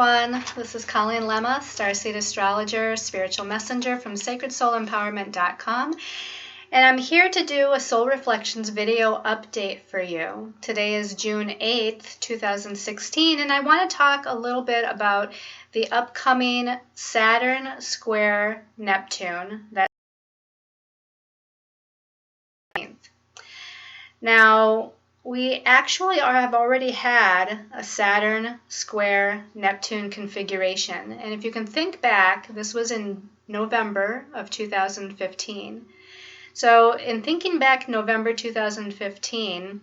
everyone. This is Colleen Lemma, Starseed Astrologer, Spiritual Messenger from SacredSoulEmpowerment.com. And I'm here to do a Soul Reflections video update for you. Today is June 8th, 2016, and I want to talk a little bit about the upcoming Saturn square Neptune. Now, we actually have already had a Saturn square Neptune configuration. And if you can think back, this was in November of 2015. So in thinking back November 2015,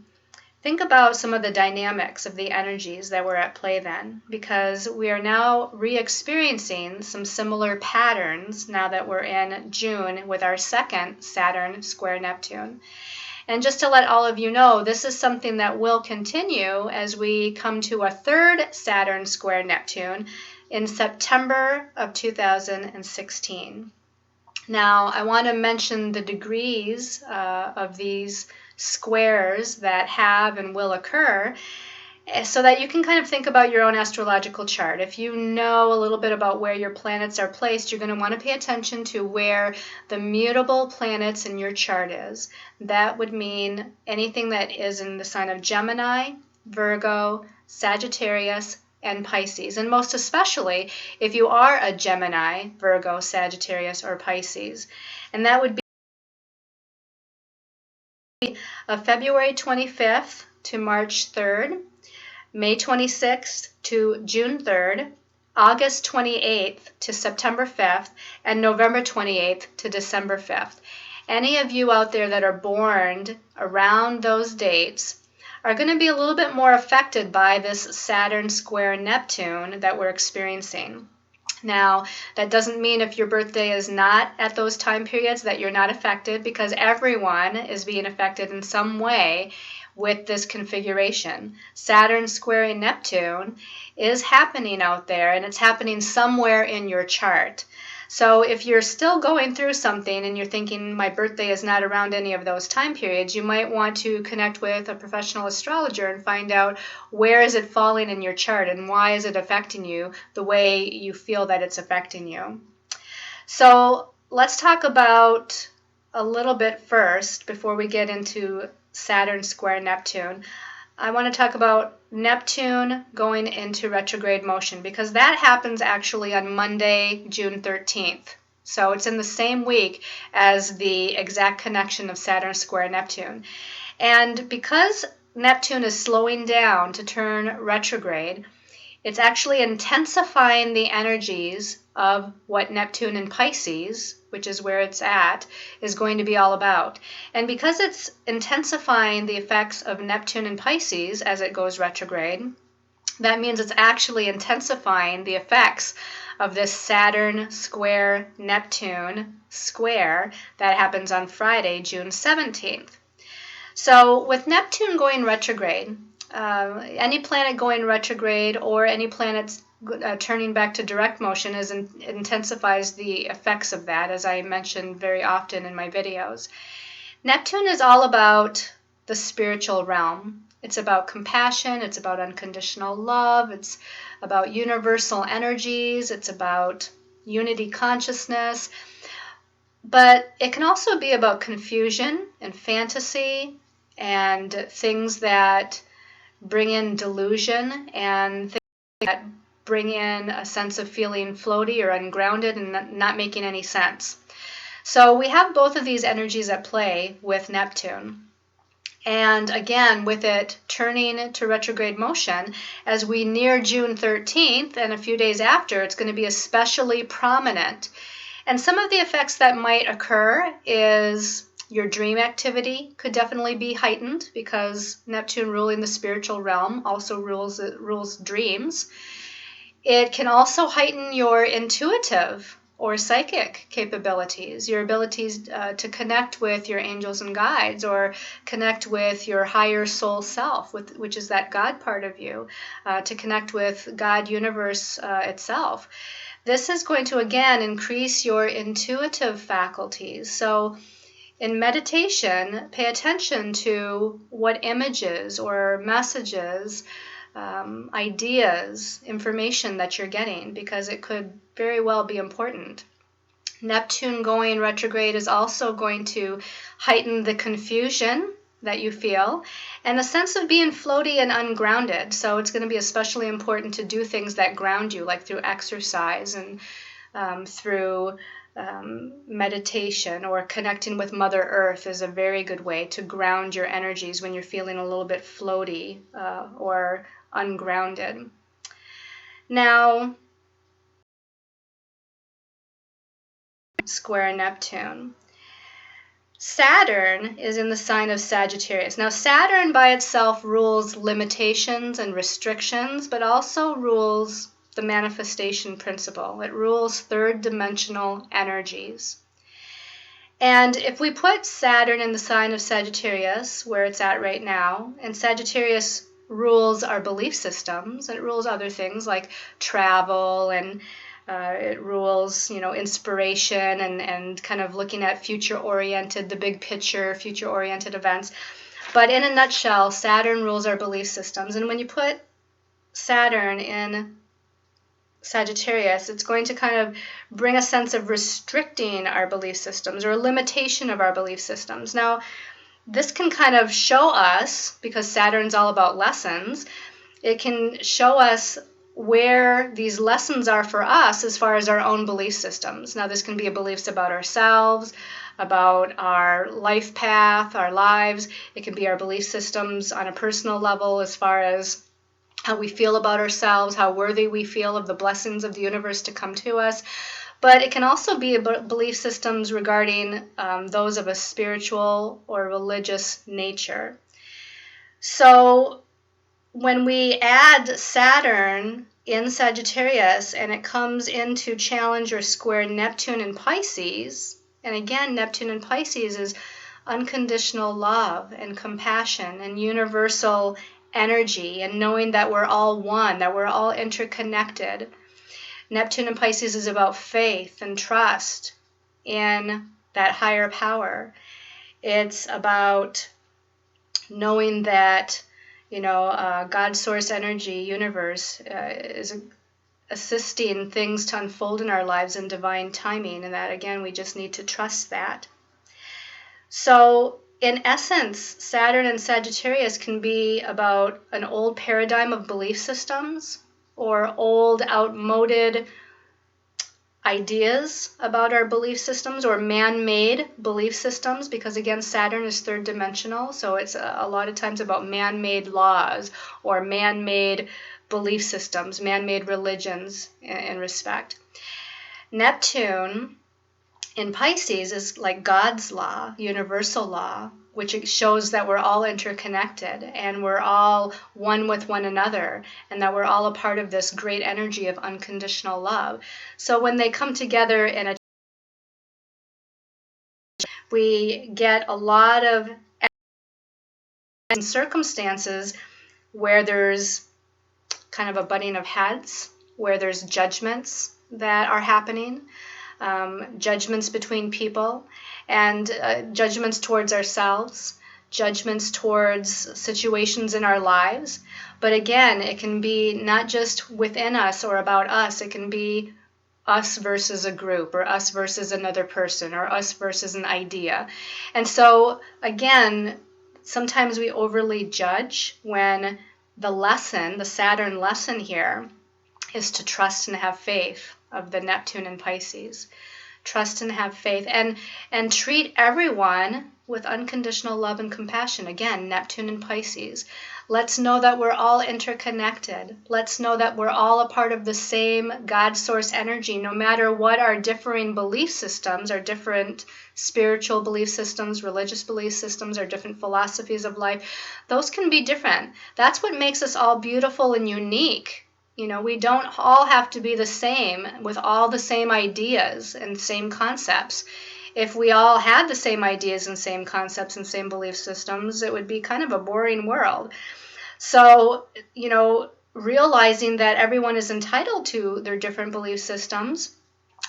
think about some of the dynamics of the energies that were at play then, because we are now re-experiencing some similar patterns now that we're in June with our second Saturn square Neptune. And just to let all of you know, this is something that will continue as we come to a third Saturn square Neptune in September of 2016. Now, I want to mention the degrees of these squares that have and will occur, so that you can kind of think about your own astrological chart. If you know a little bit about where your planets are placed, you're going to want to pay attention to where the mutable planets in your chart is. That would mean anything that is in the sign of Gemini, Virgo, Sagittarius, and Pisces. And most especially if you are a Gemini, Virgo, Sagittarius, or Pisces. And that would be February 25th to March 3rd. May 26th to June 3rd, August 28th to September 5th, and November 28th to December 5th. Any of you out there that are born around those dates are going to be a little bit more affected by this Saturn square Neptune that we're experiencing. Now, that doesn't mean if your birthday is not at those time periods that you're not affected, because everyone is being affected in some way with this configuration. Saturn squaring Neptune is happening out there, and it's happening somewhere in your chart. So if you're still going through something and you're thinking my birthday is not around any of those time periods, you might want to connect with a professional astrologer and find out where is it falling in your chart and why is it affecting you the way you feel that it's affecting you. So let's talk about a little bit first before we get into Saturn square Neptune. I want to talk about Neptune going into retrograde motion, because that happens actually on Monday, June 13th. So it's in the same week as the exact connection of Saturn square Neptune. And because Neptune is slowing down to turn retrograde, it's actually intensifying the energies of what Neptune in Pisces, which is where it's at, is going to be all about. And because it's intensifying the effects of Neptune in Pisces as it goes retrograde, that means it's actually intensifying the effects of this Saturn square Neptune square that happens on Friday, June 17th. So with Neptune going retrograde, any planet going retrograde or any planets turning back to direct motion intensifies the effects of that, as I mentioned very often in my videos. Neptune is all about the spiritual realm. It's about compassion, it's about unconditional love, it's about universal energies, it's about unity consciousness, but it can also be about confusion and fantasy and things that bring in delusion and things that bring in a sense of feeling floaty or ungrounded and not making any sense. So we have both of these energies at play with Neptune. And again, with it turning to retrograde motion, as we near June 13th and a few days after, it's going to be especially prominent. And some of the effects that might occur is your dream activity could definitely be heightened, because Neptune ruling the spiritual realm also rules dreams. It can also heighten your intuitive or psychic capabilities, your abilities to connect with your angels and guides, or connect with your higher soul self, which is that God part of you, to connect with God universe itself. This is going to, again, increase your intuitive faculties. So in meditation, pay attention to what images or messages ideas, information that you're getting, because it could very well be important. Neptune going retrograde is also going to heighten the confusion that you feel and a sense of being floaty and ungrounded. So it's going to be especially important to do things that ground you, like through exercise and through meditation, or connecting with Mother Earth is a very good way to ground your energies when you're feeling a little bit floaty or ungrounded. Now, square Neptune. Saturn is in the sign of Sagittarius. Now, Saturn by itself rules limitations and restrictions, but also rules the manifestation principle. It rules third dimensional energies. And if we put Saturn in the sign of Sagittarius, where it's at right now, and Sagittarius rules our belief systems, and it rules other things like travel, and it rules, inspiration and kind of looking at future-oriented, the big picture, future-oriented events. But in a nutshell, Saturn rules our belief systems. And when you put Saturn in Sagittarius, it's going to kind of bring a sense of restricting our belief systems, or a limitation of our belief systems. Now, this can kind of show us, because Saturn's all about lessons, it can show us where these lessons are for us as far as our own belief systems. Now, this can be beliefs about ourselves, about our life path, our lives. It can be our belief systems on a personal level as far as how we feel about ourselves, how worthy we feel of the blessings of the universe to come to us. But it can also be belief systems regarding those of a spiritual or religious nature. So when we add Saturn in Sagittarius and it comes into challenge or square Neptune in Pisces, and again, Neptune in Pisces is unconditional love and compassion and universal energy, and knowing that we're all one, that we're all interconnected. Neptune in Pisces is about faith and trust in that higher power. It's about knowing that, God source energy, universe, is assisting things to unfold in our lives in divine timing, and that, again, we just need to trust that. So, in essence, Saturn and Sagittarius can be about an old paradigm of belief systems, or old, outmoded ideas about our belief systems, or man-made belief systems, because again, Saturn is third dimensional, so it's a lot of times about man-made laws or man-made belief systems, man-made religions in respect. Neptune in Pisces is like God's law, universal law, which shows that we're all interconnected and we're all one with one another, and that we're all a part of this great energy of unconditional love. So when they come together in we get a lot of circumstances where there's kind of a butting of heads, where there's judgments that are happening, judgments between people, and judgments towards ourselves, judgments towards situations in our lives. But again, it can be not just within us or about us. It can be us versus a group, or us versus another person, or us versus an idea. And so, again, sometimes we overly judge, when the lesson, the Saturn lesson here, is to trust and have faith of the Neptune in Pisces. Trust and have faith, and treat everyone with unconditional love and compassion. Again, Neptune in Pisces. Let's know that we're all interconnected. Let's know that we're all a part of the same God source energy, no matter what our differing belief systems, our different spiritual belief systems, religious belief systems, our different philosophies of life. Those can be different. That's what makes us all beautiful and unique. We don't all have to be the same with all the same ideas and same concepts. If we all had the same ideas and same concepts and same belief systems, it would be kind of a boring world. So, realizing that everyone is entitled to their different belief systems,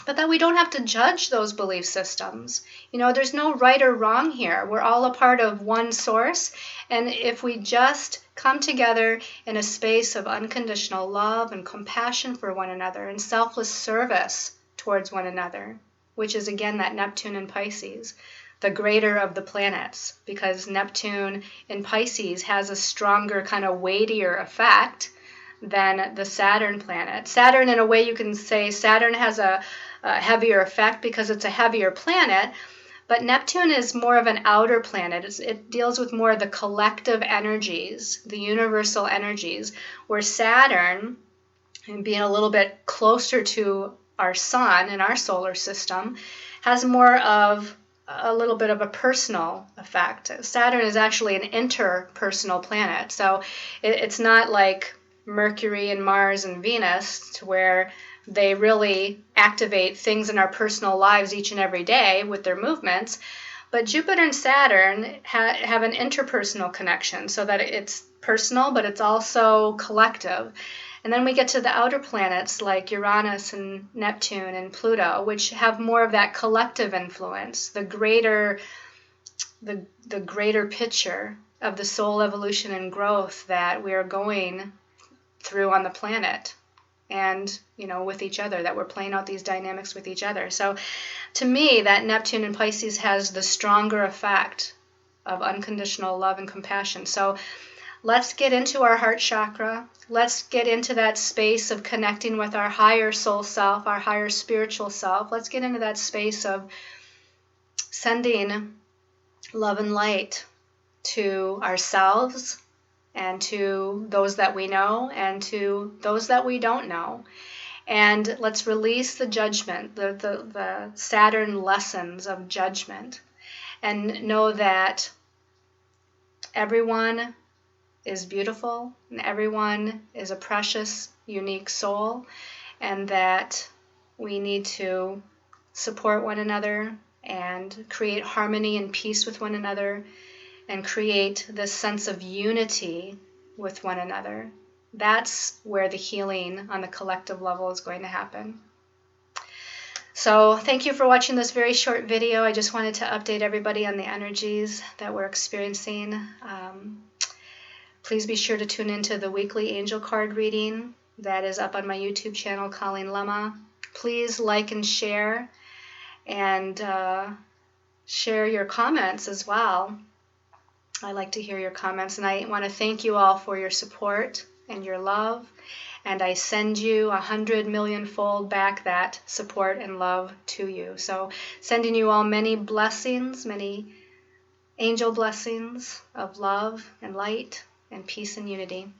but that we don't have to judge those belief systems. There's no right or wrong here. We're all a part of one source. And if we just come together in a space of unconditional love and compassion for one another and selfless service towards one another, which is again that Neptune in Pisces, the greater of the planets, because Neptune in Pisces has a stronger, kind of weightier effect than the Saturn planet. Saturn, in a way, you can say Saturn has a heavier effect because it's a heavier planet, but Neptune is more of an outer planet. It deals with more of the collective energies, the universal energies, where Saturn, and being a little bit closer to our sun and our solar system, has more of a little bit of a personal effect. Saturn is actually an interpersonal planet, so it's not like Mercury and Mars and Venus, to where they really activate things in our personal lives each and every day with their movements. But Jupiter and Saturn have an interpersonal connection, so that it's personal, but it's also collective. And then we get to the outer planets like Uranus and Neptune and Pluto, which have more of that collective influence, the greater picture of the soul evolution and growth that we are going through on the planet, and with each other, that we're playing out these dynamics with each other. So to me, that Neptune in Pisces has the stronger effect of unconditional love and compassion. So let's get into our heart chakra. Let's get into that space of connecting with our higher soul self, our higher spiritual self. Let's get into that space of sending love and light to ourselves, and to those that we know, and to those that we don't know. And let's release the judgment, the Saturn lessons of judgment, and know that everyone is beautiful, and everyone is a precious, unique soul, and that we need to support one another and create harmony and peace with one another, and create this sense of unity with one another. That's where the healing on the collective level is going to happen. So thank you for watching this very short video. I just wanted to update everybody on the energies that we're experiencing. Please be sure to tune into the weekly angel card reading that is up on my YouTube channel, Colleen Lemma. Please like and share your comments as well. I like to hear your comments, and I want to thank you all for your support and your love, and I send you 100 million-fold back that support and love to you. So sending you all many blessings, many angel blessings of love and light and peace and unity.